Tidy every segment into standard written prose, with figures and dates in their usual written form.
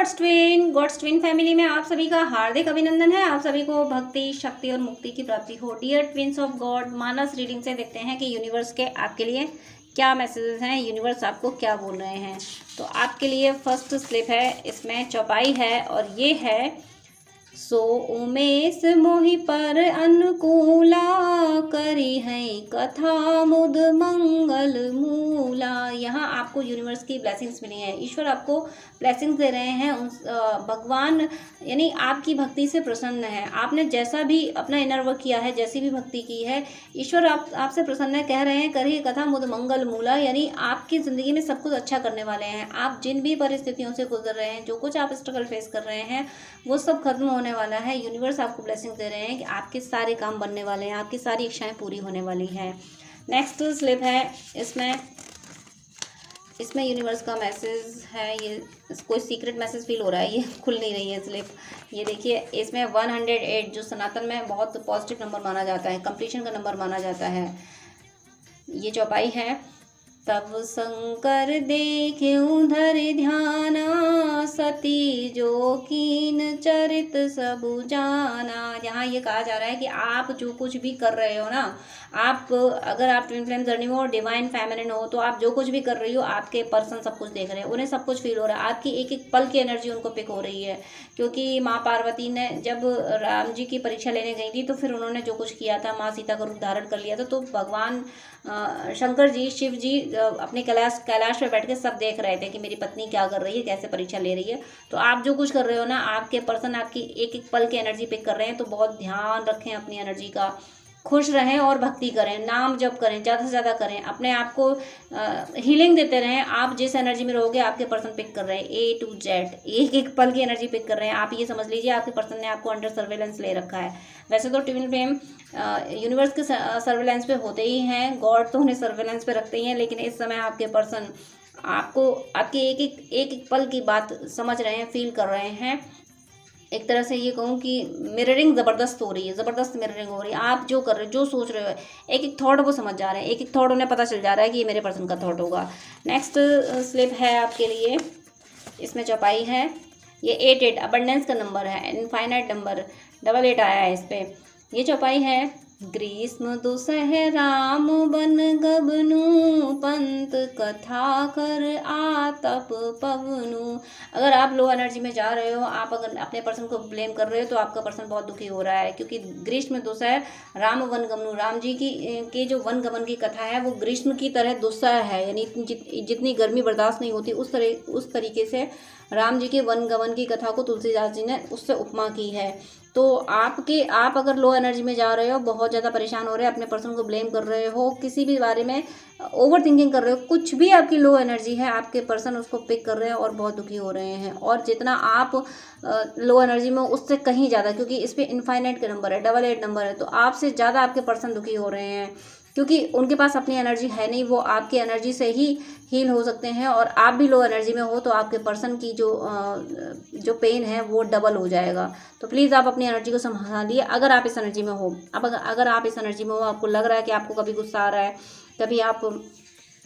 God's twin family में आप सभी का हार्दिक अभिनंदन है। आप सभी को भक्ति, शक्ति और मुक्ति की प्राप्ति हो। डियर ट्विन्स ऑफ गॉड, मानस रीडिंग से देखते हैं कि यूनिवर्स के आपके लिए क्या मैसेजेस हैं, यूनिवर्स आपको क्या बोल रहे हैं। तो आपके लिए फर्स्ट स्लिप है, इसमें चौपाई है और ये है सो उमेश मोहि पर अनुकूला करी है कथा मुद मंगल मूला। यहाँ आपको यूनिवर्स की ब्लेसिंग्स मिली हैं, ईश्वर आपको ब्लेसिंग्स दे रहे हैं। भगवान यानी आपकी भक्ति से प्रसन्न है। आपने जैसा भी अपना इनर वर्क किया है, जैसी भी भक्ति की है, ईश्वर आपसे प्रसन्न है। कह रहे हैं करी कथा मुद मंगल मूला, यानी आपकी ज़िंदगी में सब कुछ अच्छा करने वाले हैं। आप जिन भी परिस्थितियों से गुजर रहे हैं, जो कुछ आप स्ट्रगल फेस कर रहे हैं, वो सब खत्म होने वाला है। यूनिवर्स आपको ब्लेसिंग दे रहे हैं कि आपके सारे काम बनने वाले हैं, आपकी सारी इच्छाएं पूरी होने वाली हैं। नेक्स्ट स्लिप है, इसमें यूनिवर्स का मैसेज है। ये कोई सीक्रेट मैसेज फील हो रहा है, ये खुल नहीं रही है स्लिप। ये देखिए, इसमें 108 जो सनातन में बहुत पॉजिटिव नंबर माना जाता है, कंप्लीशन का नंबर माना जाता है। ये चौपाई है, तब शंकर देखें धर ध्याना सती जो कीन चरित सब जाना। यहाँ ये कहा जा रहा है कि आप जो कुछ भी कर रहे हो ना, अगर आप ट्विन फ्लेम जर्नी में हो, डिवाइन फेमिनिन हो, तो आप जो कुछ भी कर रही हो, आपके पर्सन सब कुछ देख रहे हैं, उन्हें सब कुछ फील हो रहा है। आपकी एक एक पल की एनर्जी उनको पिक हो रही है। क्योंकि माँ पार्वती ने जब राम जी की परीक्षा लेने गई थी, तो फिर उन्होंने जो कुछ किया था, माँ सीता का रूप धारण कर लिया था, तो भगवान शंकर जी, शिव जी अपने कैलाश पे बैठ के सब देख रहे थे कि मेरी पत्नी क्या कर रही है, कैसे परीक्षा ले रही है। तो आप जो कुछ कर रहे हो ना, आपके पर्सन आपकी एक एक पल की एनर्जी पिक कर रहे हैं। तो बहुत ध्यान रखें अपनी एनर्जी का, खुश रहें और भक्ति करें, नाम जप करें, ज़्यादा से ज़्यादा करें, अपने आप को हीलिंग देते रहें। आप जिस एनर्जी में रहोगे, आपके पर्सन पिक कर रहे हैं A to Z, एक एक पल की एनर्जी पिक कर रहे हैं। आप ये समझ लीजिए आपके पर्सन ने आपको अंडर सर्वेलेंस ले रखा है। वैसे तो ट्विन फ्लेम यूनिवर्स के सर्वेलेंस पे होते ही हैं, गॉड तो उन्हें सर्वेलेंस पे रखते ही हैं, लेकिन इस समय आपके पर्सन आपको आपकी एक एक पल की बात समझ रहे हैं, फील कर रहे हैं। एक तरह से ये कहूँ कि मिररिंग ज़बरदस्त हो रही है, ज़बरदस्त मिररिंग हो रही है। आप जो कर रहे हो, जो सोच रहे हो, एक एक थॉट वो समझ जा रहे हैं, एक एक थॉट उन्हें पता चल जा रहा है कि ये मेरे पर्सन का थॉट होगा। नेक्स्ट स्लिप है आपके लिए, इसमें चौपाई है। ये 88 अबंडेंस का नंबर है, इनफाइनाइट नंबर, 88 आया है इस पर। ये चौपाई है, ग्रीष्म दुसह राम बन गबनु पंत कथा कर आतप पवनु। अगर आप लो एनर्जी में जा रहे हो, आप अगर अपने पर्सन को ब्लेम कर रहे हो, तो आपका पर्सन बहुत दुखी हो रहा है। क्योंकि ग्रीष्म दुसह राम वन गमनु, राम जी की जो वन गमन की कथा है, वो ग्रीष्म की तरह दुस्सह है, यानी जितनी गर्मी बर्दाश्त नहीं होती, उस तरीके से राम जी के वन गमन की कथा को तुलसीदास जी ने उससे उपमा की है। तो आप अगर लो एनर्जी में जा रहे हो, बहुत ज़्यादा परेशान हो रहे हो, अपने पर्सन को ब्लेम कर रहे हो, किसी भी बारे में ओवर थिंकिंग कर रहे हो, कुछ भी आपकी लो एनर्जी है, आपके पर्सन उसको पिक कर रहे हैं और बहुत दुखी हो रहे हैं। और जितना आप लो एनर्जी में, उससे कहीं ज़्यादा, क्योंकि इस पर इनफाइनाइट का नंबर है, 88 नंबर है, तो आपसे ज़्यादा आपके पर्सन दुखी हो रहे हैं। क्योंकि उनके पास अपनी एनर्जी है नहीं, वो आपकी एनर्जी से ही हील हो सकते हैं। और आप भी लो एनर्जी में हो, तो आपके पर्सन की जो पेन है वो डबल हो जाएगा। तो प्लीज़ आप अपनी एनर्जी को संभालिए। अगर आप इस एनर्जी में हो, अब अगर आप इस एनर्जी में हो, आपको लग रहा है कि आपको कभी गुस्सा आ रहा है, कभी आप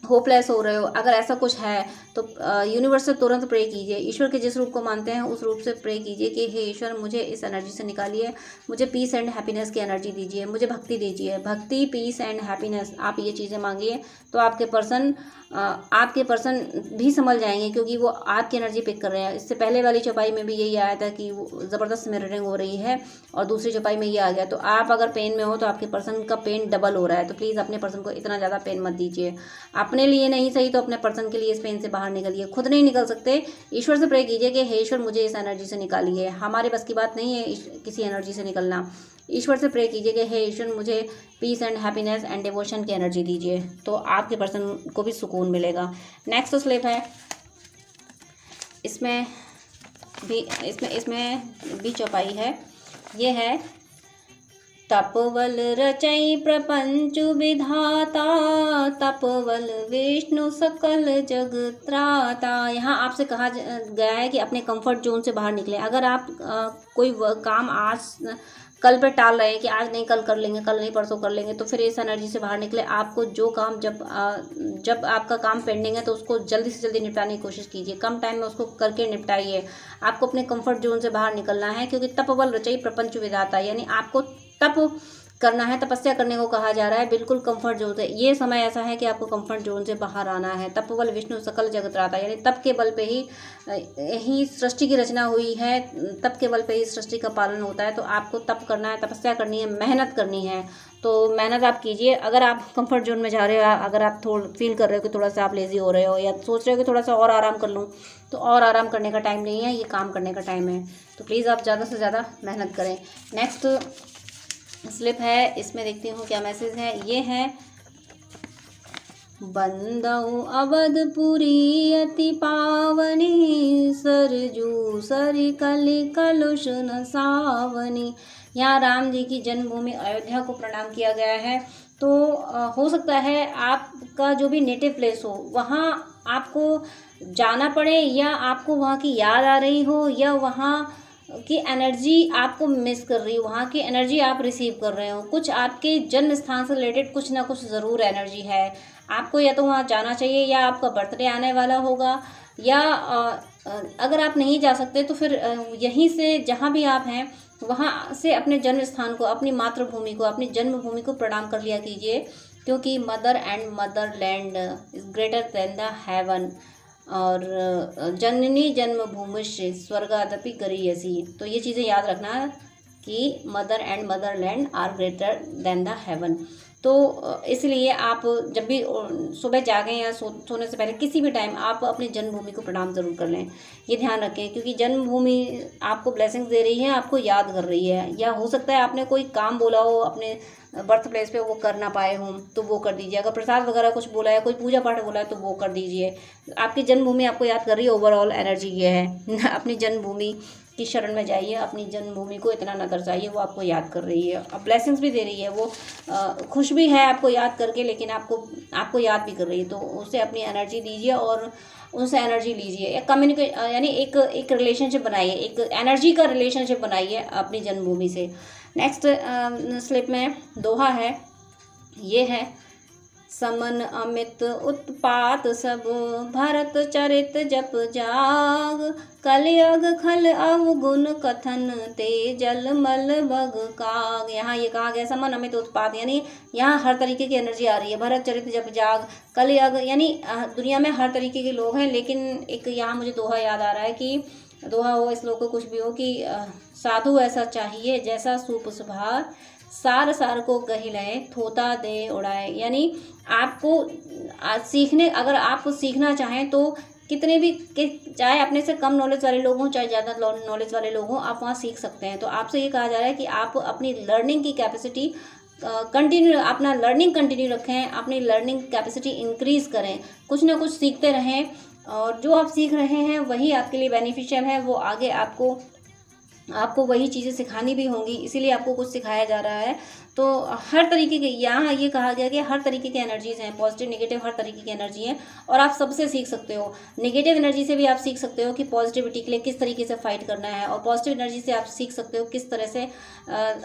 होपलेस हो रहे हो, अगर ऐसा कुछ है, तो यूनिवर्स से तुरंत प्रे कीजिए। ईश्वर के जिस रूप को मानते हैं, उस रूप से प्रे कीजिए कि हे ईश्वर, मुझे इस एनर्जी से निकालिए, मुझे पीस एंड हैप्पीनेस की एनर्जी दीजिए, मुझे भक्ति दीजिए, भक्ति, पीस एंड हैप्पीनेस। आप ये चीज़ें मांगिए, तो आपके पर्सन भी संभल जाएंगे, क्योंकि वो आपकी एनर्जी पिक कर रहे हैं। इससे पहले वाली चौपाई में भी यही आया था कि वो ज़बरदस्त मिररिंग हो रही है, और दूसरी चौपाई में ये आ गया। तो आप अगर पेन में हो, तो आपके पर्सन का पेन डबल हो रहा है। तो प्लीज़ अपने पर्सन को इतना ज़्यादा पेन मत दीजिए। अपने लिए नहीं सही, तो अपने पर्सन के लिए इस पेन से बाहर निकलिए। खुद नहीं निकल सकते, ईश्वर से प्रे कीजिए कि हे ईश्वर, मुझे इस एनर्जी से निकालिए। हमारे बस की बात नहीं है किसी एनर्जी से निकलना। ईश्वर से प्रे कीजिए कि हे ईश्वर, मुझे peace and happiness and devotion की एनर्जी दीजिए, तो आपके पर्सन को भी सुकून मिलेगा। नेक्स्ट स्लिप है, इसमें भी चौपाई है। ये है, तपवल रचई प्रपंच विधाता, तपवल विष्णु सकल जग त्राता। यहाँ आपसे कहा गया है कि अपने कंफर्ट जोन से बाहर निकलें। अगर आप कोई काम आज कल पे टाल रहे हैं कि आज नहीं कल कर लेंगे, कल नहीं परसों कर लेंगे, तो फिर इस एनर्जी से बाहर निकले। आपको जो काम जब आपका काम पेंडिंग है तो उसको जल्दी से जल्दी निपटाने की कोशिश कीजिए, कम टाइम में उसको करके निपटाइए। आपको अपने कंफर्ट जोन से बाहर निकलना है, क्योंकि तपबल रचई प्रपंच विधाता, यानी आपको तप करना है, तपस्या करने को कहा जा रहा है, बिल्कुल कंफर्ट जोन से। ये समय ऐसा है कि आपको कंफर्ट जोन से बाहर आना है। तप बल विष्णु सकल जगत त्राता, यानी तप के बल पे ही सृष्टि की रचना हुई है, तप के बल पे ही सृष्टि का पालन होता है। तो आपको तप करना है, तपस्या करनी है, मेहनत करनी है। तो मेहनत आप कीजिए। अगर आप कंफर्ट जोन में जा रहे हो, अगर आप फील कर रहे हो कि थोड़ा सा आप लेजी हो रहे हो, या सोच रहे हो कि थोड़ा सा और आराम कर लूँ, तो और आराम करने का टाइम नहीं है, ये काम करने का टाइम है। तो प्लीज़ आप ज़्यादा से ज़्यादा मेहनत करें। नेक्स्ट स्लिप है, इसमें देखती हूँ क्या मैसेज है। ये है, बंदऊ अवधपुरी अति पावनी, सरजू सरि कलि कलुष न सावनी। यहाँ राम जी की जन्मभूमि अयोध्या को प्रणाम किया गया है। तो हो सकता है आपका जो भी नेटिव प्लेस हो वहाँ आपको जाना पड़े, या आपको वहाँ की याद आ रही हो, या वहाँ की एनर्जी आपको मिस कर रही हो, वहाँ की एनर्जी आप रिसीव कर रहे हो। कुछ आपके जन्म स्थान से रिलेटेड कुछ ना कुछ ज़रूर एनर्जी है। आपको या तो वहाँ जाना चाहिए, या आपका बर्थडे आने वाला होगा, या अगर आप नहीं जा सकते तो फिर यहीं से जहाँ भी आप हैं वहाँ से अपने जन्म स्थान को, अपनी मातृभूमि को, अपनी जन्मभूमि को प्रणाम कर लिया कीजिए, क्योंकि mother and mother land is greater than the haven. और जननी जन्मभूमि स्वर्गादपि गरीयसी। तो ये चीज़ें याद रखना कि mother and motherland are greater than the heaven. तो इसलिए आप जब भी सुबह जागें या सोने से पहले किसी भी टाइम आप अपनी जन्मभूमि को प्रणाम ज़रूर कर लें। ये ध्यान रखें, क्योंकि जन्मभूमि आपको ब्लेसिंग्स दे रही है, आपको याद कर रही है। या हो सकता है आपने कोई काम बोला हो अपने बर्थ प्लेस पे, वो कर ना पाए हों, तो वो कर दीजिए। अगर प्रसाद वगैरह कुछ बोला है, कोई पूजा पाठ बोला है, तो वो कर दीजिए। आपकी जन्मभूमि आपको याद कर रही है। ओवरऑल एनर्जी ये है अपनी जन्मभूमि की शरण में जाइए, अपनी जन्मभूमि को इतना न तरसाइए, वो आपको याद कर रही है, अब ब्लेसिंग्स भी दे रही है। वो खुश भी है आपको याद करके, लेकिन आपको याद भी कर रही है। तो उसे अपनी एनर्जी दीजिए और उनसे एनर्जी लीजिए। यानी एक रिलेशनशिप बनाइए, एक एनर्जी का रिलेशनशिप बनाइए अपनी जन्मभूमि से। नेक्स्ट स्लिप में दोहा है, ये है, समन अमित उत्पात सब, भरत चरित जप जाग, कलयुग खल अवगुण कथन, ते जल मल बग काग। यहाँ ये कहा गया समन अमित उत्पात, यानी यहाँ हर तरीके की एनर्जी आ रही है। भरत चरित जप जाग, कलयुग, यानी दुनिया में हर तरीके के लोग हैं। लेकिन एक यहाँ मुझे दोहा याद आ रहा है कि दोहा हो, श्लोक को कुछ भी हो, कि साधु ऐसा चाहिए जैसा सूप सुभार, सार सार को कही लय, थोता दे उड़ाए। यानी आपको अगर आप सीखना चाहें तो कितने भी, चाहे अपने से कम नॉलेज वाले लोग हों, चाहे ज़्यादा नॉलेज वाले लोग हों, आप वहाँ सीख सकते हैं। तो आपसे ये कहा जा रहा है कि आप अपनी लर्निंग की कैपेसिटी अपना लर्निंग कंटिन्यू रखें, अपनी लर्निंग कैपेसिटी इंक्रीज़ करें, कुछ ना कुछ सीखते रहें। और जो आप सीख रहे हैं वही आपके लिए बेनिफिशियल है, वो आगे आपको वही चीज़ें सिखानी भी होंगी, इसीलिए आपको कुछ सिखाया जा रहा है। तो हर तरीके के, यहाँ ये कहा गया कि हर तरीके की एनर्जीज हैं, पॉजिटिव नेगेटिव हर तरीके की एनर्जी है, और आप सबसे सीख सकते हो। नेगेटिव एनर्जी से भी आप सीख सकते हो कि पॉजिटिविटी के लिए किस तरीके से फाइट करना है, और पॉजिटिव एनर्जी से आप सीख सकते हो किस तरह से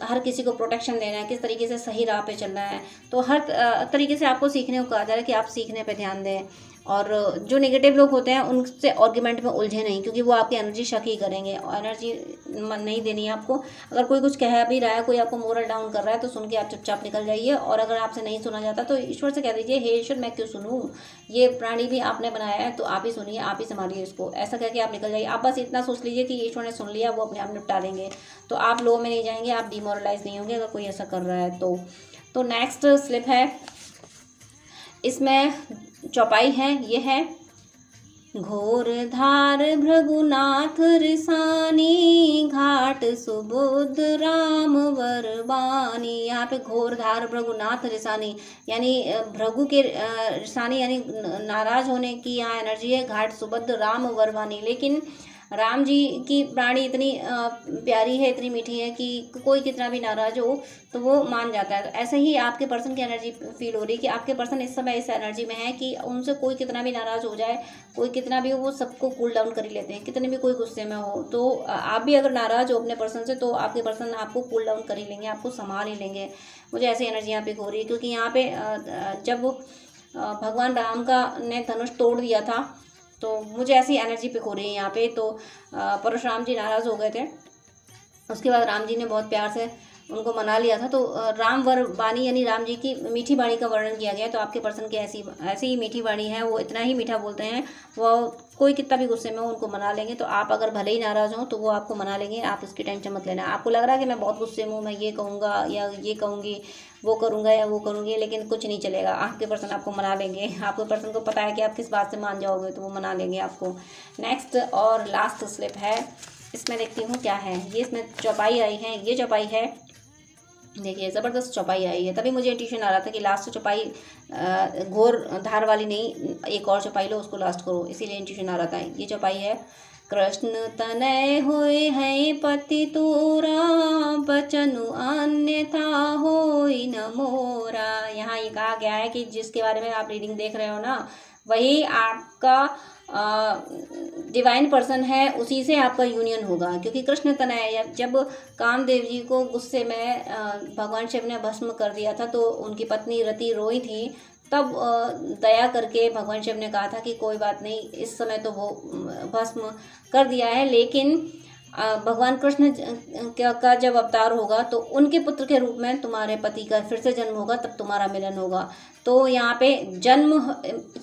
हर किसी को प्रोटेक्शन देना है, किस तरीके से सही राह पे चलना है। तो हर तरीके से आपको सीखने को कहा जा रहा है कि आप सीखने पर ध्यान दें। और जो नेगेटिव लोग होते हैं उनसे आर्ग्यूमेंट में उलझे नहीं, क्योंकि वो आपकी एनर्जी शक ही करेंगे, और एनर्जी नहीं देनी है आपको। अगर कोई कुछ कह भी रहा है, कोई आपको मोरल डाउन कर रहा है, तो सुन के आप चुपचाप निकल जाइए। और अगर आपसे नहीं सुना जाता तो ईश्वर से कह दीजिए, हे ईश्वर मैं क्यों सुनूं, ये प्राणी भी आपने बनाया है, तो आप ही सुनिए, आप ही संभालिए इसको, ऐसा कह के आप निकल जाइए। आप बस इतना सोच लीजिए कि ईश्वर ने सुन लिया, वो अपने आप निपटा देंगे। तो आप लो में नहीं जाएंगे, आप डिमोरलाइज नहीं होंगे अगर कोई ऐसा कर रहा है तो नेक्स्ट स्लिप है, इसमें चौपाई है, ये है, घोर धार भृगुनाथ रिसानी, घाट सुबुध राम वरबानी। यहाँ पे घोर धार भृगुनाथ रिसानी, यानी भृगु के रिसानी यानी नाराज होने की यहाँ एनर्जी है। घाट सुबुध राम वरबानी, लेकिन राम जी की वाणी इतनी प्यारी है, इतनी मीठी है कि कोई कितना भी नाराज हो तो वो मान जाता है। तो ऐसे ही आपके पर्सन की एनर्जी फील हो रही है कि आपके पर्सन इस समय इस एनर्जी में है कि उनसे कोई कितना भी नाराज हो जाए, कोई कितना भी हो, वो सबको कूल डाउन कर ही लेते हैं, कितने भी कोई गुस्से में हो। तो आप भी अगर नाराज हो अपने पर्सन से तो आपके पर्सन आपको कूल डाउन कर ही लेंगे, आपको संभाल ही लेंगे। मुझे ऐसी एनर्जी यहाँ पे हो रही है, क्योंकि यहाँ पे जब भगवान राम का ने धनुष तोड़ दिया था तो मुझे ऐसी एनर्जी पिक हो रही है यहाँ पे। तो परशुराम जी नाराज़ हो गए थे, उसके बाद राम जी ने बहुत प्यार से उनको मना लिया था। तो राम वर वाणी यानी राम जी की मीठी वाणी का वर्णन किया गया है। तो आपके पर्सन की ऐसी ही मीठी वाणी है, वो इतना ही मीठा बोलते हैं, वो कोई कितना भी गुस्से में हो उनको मना लेंगे। तो आप अगर भले ही नाराज़ हों तो वो आपको मना लेंगे, आप उसकी टेंशन मत लेना। आपको लग रहा है कि मैं बहुत गुस्से में हूँ, मैं ये कहूँगा या ये कहूँगी, वो करूँगा या वो करूँगी, लेकिन कुछ नहीं चलेगा, आपके पर्सन आपको मना लेंगे। आपके पर्सन को पता है कि आप किस बात से मान जाओगे, तो वो मना लेंगे आपको। नेक्स्ट और लास्ट स्लिप है, इसमें देखती हूँ क्या है। ये इसमें चौपाई आई है, ये चौपाई है, देखिए ज़बरदस्त चौपाई आई है। तभी मुझे इंट्यूशन आ रहा था कि लास्ट चौपाई घोर धार वाली नहीं, एक और चौपाई लो उसको लास्ट करो, इसीलिए इंट्यूशन आ रहा था। ये चौपाई है, कृष्ण तनय होय है पति तोरा, बचनु अन्यथा होय न मोरा। यहाँ ये कहा गया है कि जिसके बारे में आप रीडिंग देख रहे हो ना, वही आपका डिवाइन पर्सन है, उसी से आपका यूनियन होगा। क्योंकि कृष्ण तनय, जब कामदेव जी को गुस्से में भगवान शिव ने भस्म कर दिया था तो उनकी पत्नी रति रोई थी, तब दया करके भगवान शिव ने कहा था कि कोई बात नहीं, इस समय तो वो भस्म कर दिया है, लेकिन भगवान कृष्ण का जब अवतार होगा तो उनके पुत्र के रूप में तुम्हारे पति का फिर से जन्म होगा, तब तुम्हारा मिलन होगा। तो यहाँ पे जन्म,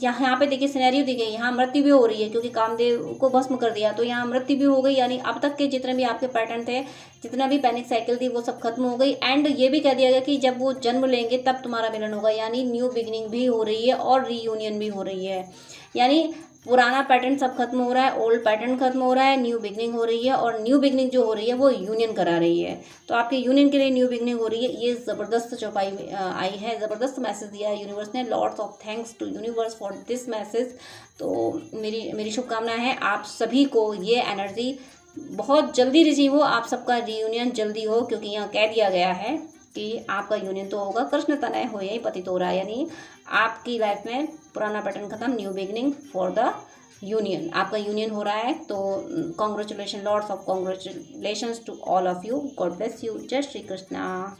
यहाँ पे देखिए सिनेरियो दी गई, यहाँ मृत्यु भी हो रही है क्योंकि कामदेव को भस्म कर दिया, तो यहाँ मृत्यु भी हो गई। यानी अब तक के जितने भी आपके पैटर्न थे, जितना भी पैनिक साइकिल थी, वो सब खत्म हो गई। एंड ये भी कह दिया गया कि जब वो जन्म लेंगे तब तुम्हारा मिलन होगा, यानी न्यू बिगिनिंग भी हो रही है और रीयूनियन भी हो रही है। यानी पुराना पैटर्न सब खत्म हो रहा है, ओल्ड पैटर्न खत्म हो रहा है, न्यू बिगनिंग हो रही है, और न्यू बिगनिंग जो हो रही है वो यूनियन करा रही है। तो आपके यूनियन के लिए न्यू बिगनिंग हो रही है। ये ज़बरदस्त चौपाई आई है, ज़बरदस्त मैसेज दिया है यूनिवर्स ने। Lots of thanks to universe for this message. तो मेरी शुभकामनाएं हैं आप सभी को ये एनर्जी बहुत जल्दी रिसीव हो, आप सबका रीयूनियन जल्दी हो, क्योंकि यहाँ कह दिया गया है कि आपका यूनियन तो होगा। कृष्ण तनय हो यही पति तोरा, यानी आपकी लाइफ में पुराना पैटर्न खत्म, new beginning for the union, आपका यूनियन हो रहा है। तो congratulation, lots of congratulations to all of you. God bless you. जय श्री कृष्णा।